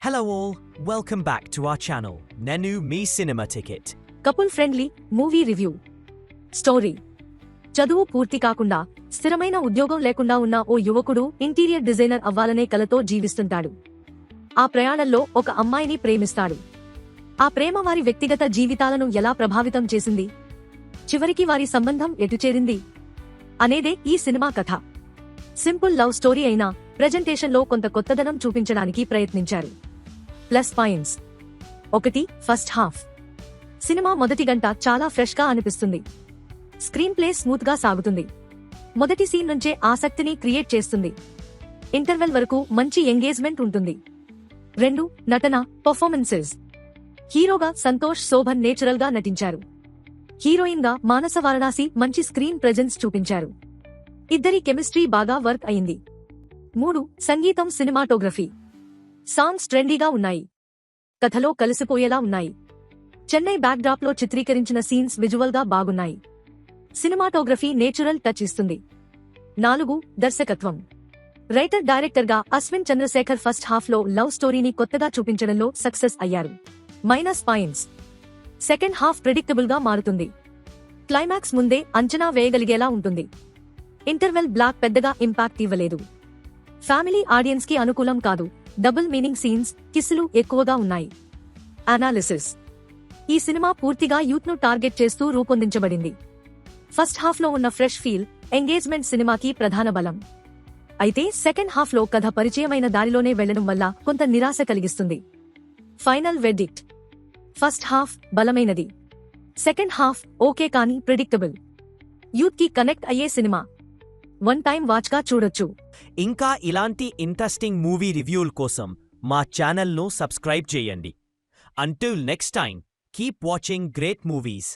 Hello all, welcome back to our channel, Nenu Me Cinema Ticket. Couple friendly movie review story. చదువు పూర్తి కాకుండా స్థిరమైన ఉద్యోగం లేకుండా ఉన్న ఓ యువకుడు ఇంటీరియర్ డిజైనర్ అవ్వాలనే కలతో జీవిస్తుంటాడు. ఆ ప్రయాణంలో ఒక అమ్మాయిని ప్రేమిస్తాడు. ఆ ప్రేమ వారి వ్యక్తిగత జీవితాలను ఎలా ప్రభావితం చేసింది, చివరికి వారి సంబంధం ఎటు చేరింది అనేదే ఈ సినిమా కథ. సింపుల్ లవ్ స్టోరీ అయినా ప్రెజెంటేషన్లో కొంత కొత్తదనం చూపించడానికి ప్రయత్నించారు. Plus points: 1. First half. Cinema మొదటి గంట చాలా ఫ్రెష్ గా అనిపిస్తుంది. స్క్రీన్ ప్లే స్మూత్ గా సాగుతుంది. మొదటి సీన్ నుంచే ఆసక్తిని క్రియేట్ చేస్తుంది. ఇంటర్వెల్ వరకు మంచి ఎంగేజ్మెంట్ ఉంటుంది. 2. నటన పర్ఫార్మెన్సెస్. హీరోగా సంతోష్ శోభన్ నేచురల్ గా నటించారు. హీరోయిన్ గా మానస వారణాసి మంచి స్క్రీన్ ప్రెజెన్స్ చూపించారు. ఇద్దరి కెమిస్ట్రీ బాగా వర్క్ అయింది. 3. సంగీతం సినిమాటోగ్రఫీ. సాంగ్స్ ట్రెండీగా ఉన్నాయి. కథలో కలిసిపోయేలా ఉన్నాయి. చెన్నై బ్యాక్డ్రాప్ లో చిత్రీకరించిన సీన్స్ విజువల్ గా బాగున్నాయి. సినిమాటోగ్రఫీ నేచురల్ టచ్ ఇస్తుంది. 4. దర్శకత్వం. రైటర్ డైరెక్టర్ గా అశ్విన్ చంద్రశేఖర్ ఫస్ట్ హాఫ్ లో లవ్ స్టోరీని కొత్తగా చూపించడంలో సక్సెస్ అయ్యారు. Minus points: second half predictable గా మారుతుంది. క్లైమాక్స్ ముందే అంచనా వేయగలిగేలా ఉంటుంది. ఇంటర్వెల్ బ్లాక్ పెద్దగా ఇంపాక్ట్ ఇవ్వలేదు. ఫ్యామిలీ ఆడియన్స్ కి అనుకూలం కాదు. డబుల్ మీనింగ్ సీన్స్, కిస్సులు ఎక్కువగా ఉన్నాయి. అనాలిసిస్: ఈ సినిమా పూర్తిగా యూత్ ను టార్గెట్ చేస్తూ రూపొందించబడింది. ఫస్ట్ హాఫ్ లో ఉన్న ఫ్రెష్ ఫీల్, ఎంగేజ్మెంట్ సినిమాకి ప్రధాన బలం. అయితే సెకండ్ హాఫ్ లో కథ పరిచయమైన దారిలోనే వెళ్లడం వల్ల కొంత నిరాశ కలిగిస్తుంది. ఫైనల్ వెర్డిక్ట్: ఫస్ట్ హాఫ్ బలమైనది. సెకండ్ హాఫ్ ఓకే కానీ ప్రిడిక్టబుల్. యూత్ కి కనెక్ట్ అయ్యే సినిమా. వన్ టైం వాచ్ గా చూడొచ్చు. ఇంకా ఇలాంటి ఇంట్రెస్టింగ్ మూవీ రివ్యూల కోసం మా ఛానల్ను సబ్స్క్రైబ్ చేయండి. Until next time, keep watching great movies.